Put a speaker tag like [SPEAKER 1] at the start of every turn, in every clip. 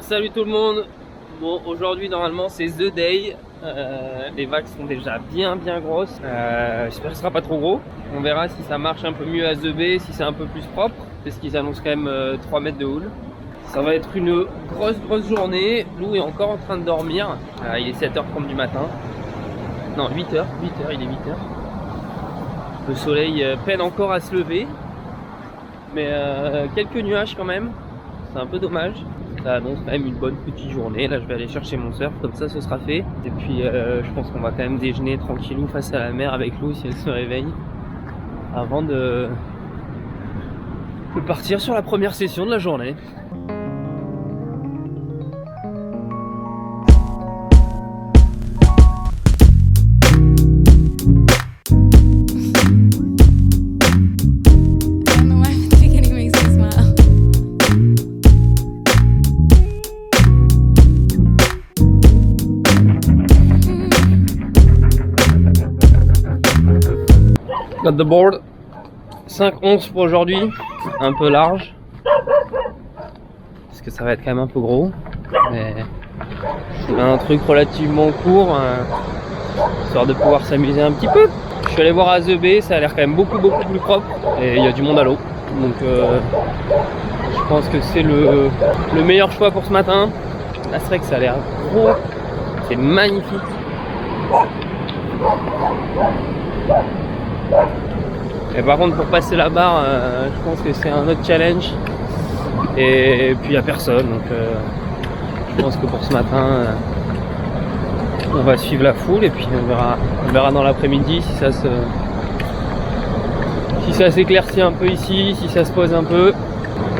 [SPEAKER 1] Salut tout le monde. Bon, aujourd'hui normalement c'est The Day. Les vagues sont déjà bien grosses. J'espère que ce sera pas trop gros. On verra si ça marche un peu mieux à The Bay, si c'est un peu plus propre, parce qu'ils annoncent quand même 3 mètres de houle. Ça va être une grosse journée. Lou est encore en train de dormir. Il est 7h30 du matin. Non, 8h, il est 8h. Le soleil peine encore à se lever. Mais quelques nuages quand même. C'est un peu dommage. Ça annonce quand même une bonne petite journée. Là je vais aller chercher mon surf, comme ça ce sera fait. Et puis je pense qu'on va quand même déjeuner tranquillou face à la mer avec Lou si elle se réveille, avant de partir sur la première session de la journée. Got the board, 5-11 pour aujourd'hui, un peu large, parce que ça va être quand même un peu gros, mais c'est un truc relativement court, histoire de pouvoir s'amuser un petit peu. Je suis allé voir à The Bay, ça a l'air quand même beaucoup plus propre, et il y a du monde à l'eau, donc je pense que c'est le meilleur choix pour ce matin. Là c'est vrai que ça a l'air gros, c'est magnifique. Et par contre pour passer la barre, je pense que c'est un autre challenge. Et puis il n'y a personne, donc je pense que pour ce matin on va suivre la foule et puis on verra dans l'après-midi si ça s'éclaircit un peu ici, si ça se pose un peu.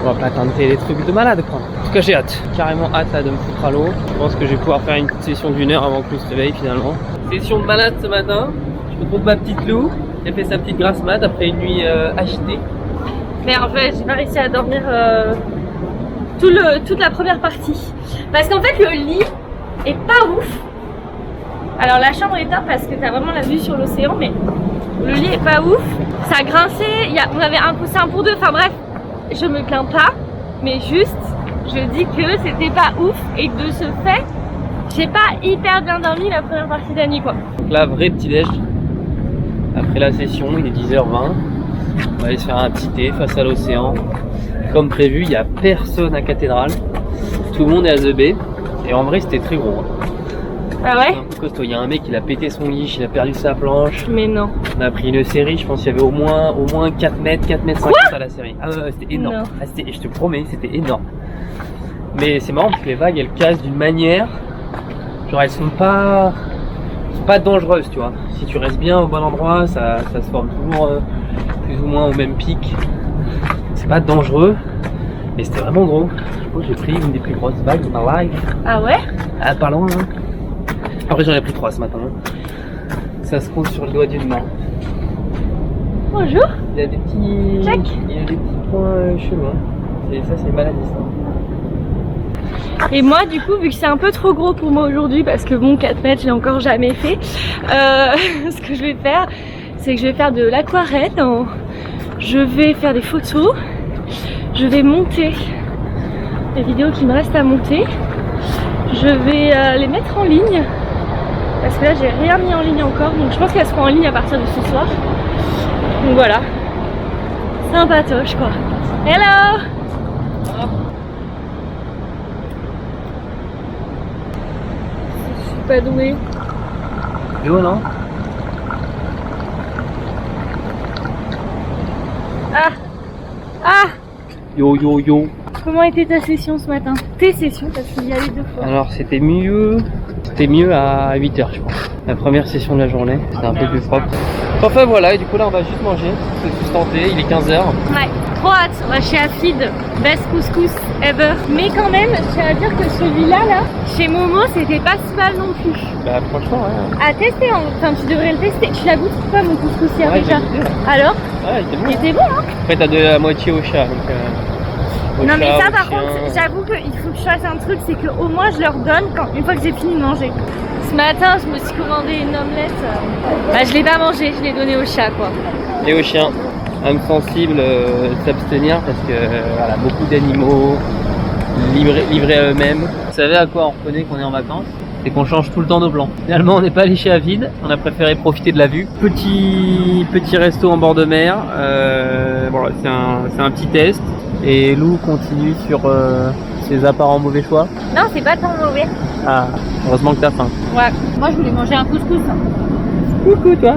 [SPEAKER 1] On va pas tenter des trucs de malade quoi. En tout cas j'ai hâte, carrément hâte là de me foutre à l'eau. Je pense que je vais pouvoir faire une petite session d'1 heure avant que Lou se réveille finalement. Session de balade ce matin, je retrouve ma petite Lou. Elle fait sa petite grasse mat après une nuit agitée.
[SPEAKER 2] Mais en fait, j'ai pas réussi à dormir toute la première partie. Parce qu'en fait, le lit est pas ouf. Alors la chambre est top parce que t'as vraiment la vue sur l'océan, mais le lit est pas ouf. Ça grinçait, on avait un coussin pour deux. Enfin bref, je me plains pas, mais juste, je dis que c'était pas ouf et que de ce fait, j'ai pas hyper bien dormi la première partie de la nuit quoi.
[SPEAKER 1] Donc là, vrai petit déj. Après la session, il est 10h20, on va aller se faire un petit thé face à l'océan. Comme prévu, il n'y a personne à Cathédrale, tout le monde est à The Bay, et en vrai c'était très gros.
[SPEAKER 2] Ah ouais?
[SPEAKER 1] C'est un peu costaud, il y a un mec il a pété son lit, il a perdu sa planche.
[SPEAKER 2] Mais non.
[SPEAKER 1] On a pris une série, je pense qu'il y avait au moins 4 mètres 50 à la série. Ah ouais, c'était énorme, je te promets, c'était énorme. Mais c'est marrant parce que les vagues elles cassent d'une manière, genre elles sont pas dangereuse, tu vois. Si tu restes bien au bon endroit, ça se forme toujours plus ou moins au même pic. C'est pas dangereux, mais c'était vraiment gros. Je pense que j'ai pris une des plus grosses vagues de ma life.
[SPEAKER 2] Ah ouais?
[SPEAKER 1] Ah, pas loin, hein. Après j'en ai pris 3 ce matin. Ça se compte sur le doigt d'une main.
[SPEAKER 2] Bonjour.
[SPEAKER 1] Il y a des petits...
[SPEAKER 2] Check.
[SPEAKER 1] Il y a des petits points chelous, hein. Et ça c'est maladie ça.
[SPEAKER 2] Et moi du coup vu que c'est un peu trop gros pour moi aujourd'hui parce que bon 4 mètres je l'ai encore jamais fait, ce que je vais faire c'est que je vais faire de l'aquarelle, je vais faire des photos, je vais monter les vidéos qui me restent à monter, je vais les mettre en ligne parce que là j'ai rien mis en ligne encore donc je pense qu'elles seront en ligne à partir de ce soir. Donc voilà, sympatoche quoi. Hello! Pas doué.
[SPEAKER 1] Yo non?
[SPEAKER 2] Ah!
[SPEAKER 1] Yo.
[SPEAKER 2] Comment était ta session ce matin? Tes sessions parce qu'il y a les 2 fois.
[SPEAKER 1] Alors c'était mieux à 8h je pense. La première session de la journée, c'était un peu plus propre. Enfin voilà, et du coup là on va juste manger, se sustenter, il est 15h.
[SPEAKER 2] Ouais, trop hâte, on va chez Afid, best couscous ever. Mais quand même, je tiens à dire que celui-là, chez Momo, c'était pas si mal non plus.
[SPEAKER 1] Bah franchement ouais.
[SPEAKER 2] À tester, enfin tu devrais le tester. Tu l'as goûté ou pas mon couscous hier déjà? Alors?
[SPEAKER 1] Ouais, il était bon.
[SPEAKER 2] Il était bon hein?
[SPEAKER 1] Après t'as de la moitié au chat donc...
[SPEAKER 2] Non mais ça par contre, j'avoue qu'il faut que je fasse un truc, c'est qu'au moins je leur donne une fois que j'ai fini de manger. Ce matin, je me suis commandé une omelette. Bah, je l'ai pas mangée, je l'ai donnée au chat quoi.
[SPEAKER 1] Et au chien. âme sensible s'abstenir parce que voilà, beaucoup d'animaux, livrés à eux-mêmes. Vous savez à quoi on reconnaît qu'on est en vacances? C'est qu'on change tout le temps nos plans. Finalement, on n'est pas allé à vide, on a préféré profiter de la vue. Petit resto en bord de mer, voilà, c'est un petit test. Et Lou continue sur ses apparents mauvais choix.
[SPEAKER 2] Non, c'est pas tant mauvais.
[SPEAKER 1] Ah, heureusement que t'as faim.
[SPEAKER 2] Ouais, moi je voulais manger un couscous.
[SPEAKER 1] Coucou toi.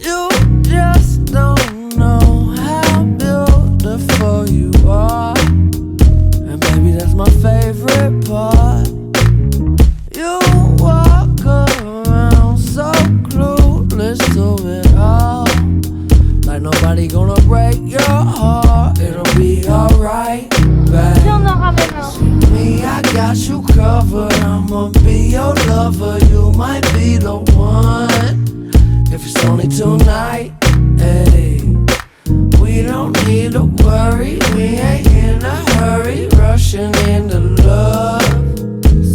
[SPEAKER 3] You just don't know how beautiful you are. And maybe that's my favorite part. You walk around so clueless to it all. Like nobody gonna break your heart. It'll be alright, babe.
[SPEAKER 2] On en ramène un.
[SPEAKER 3] Me, I got you covered. I'ma be your lover. You might be the one. If it's only tonight, hey. We don't need to worry. We ain't in a hurry. Rushing into love.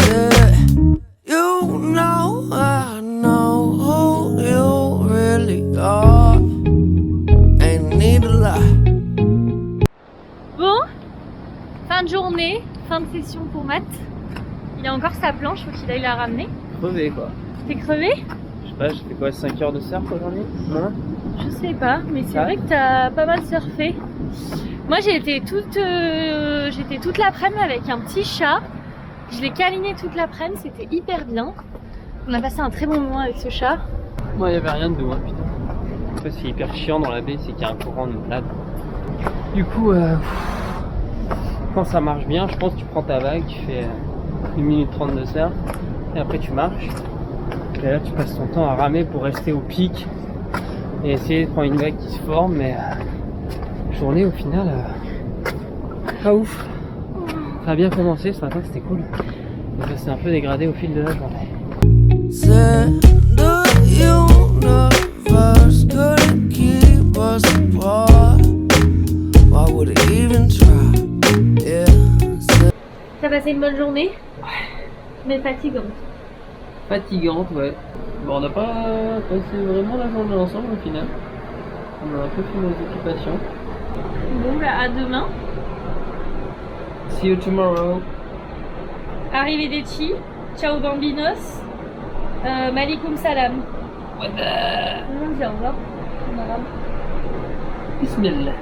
[SPEAKER 3] Said, you know I know who you really are. Ain't need to lie.
[SPEAKER 2] Bon, fin de journée, fin de session pour Matt. Il a encore sa planche, faut qu'il aille la ramener.
[SPEAKER 1] Crevé quoi.
[SPEAKER 2] T'es crevé?
[SPEAKER 1] Je sais pas, j'ai fait quoi, 5 heures de surf aujourd'hui? Non?
[SPEAKER 2] Je sais pas, mais c'est
[SPEAKER 1] Ah.
[SPEAKER 2] vrai que t'as pas mal surfé. Moi j'ai été toute l'après-midi avec un petit chat. Je l'ai câliné toute l'après-midi, c'était hyper bien. On a passé un très bon moment avec ce chat.
[SPEAKER 1] Moi, il y avait rien de doux, hein, putain. Ce qui est hyper chiant dans la baie, c'est qu'il y a un courant de malade. Du coup, quand ça marche bien, je pense que tu prends ta vague, tu fais 1 minute 30 de surf, et après tu marches. Et là, tu passes ton temps à ramer pour rester au pic et essayer de prendre une vague qui se forme, mais journée au final, pas ouf. Ça a bien commencé ce matin, c'était cool. Mais ça s'est un peu dégradé au fil de la journée.
[SPEAKER 3] Said the universe couldn't keep us apart. Why would it even try? Yeah. Said
[SPEAKER 2] T'as passé une bonne journée? Ouais. Mais fatigante.
[SPEAKER 1] Fatigante, ouais. Bon, on n'a pas passé vraiment la journée ensemble au final. On a un peu fait nos occupations.
[SPEAKER 2] Bon bah à demain.
[SPEAKER 1] See you tomorrow.
[SPEAKER 2] Arrivederci. Ciao bambinos. Malikum salam.
[SPEAKER 1] Wada.
[SPEAKER 2] On dit au revoir en arabe.
[SPEAKER 1] Bismillah.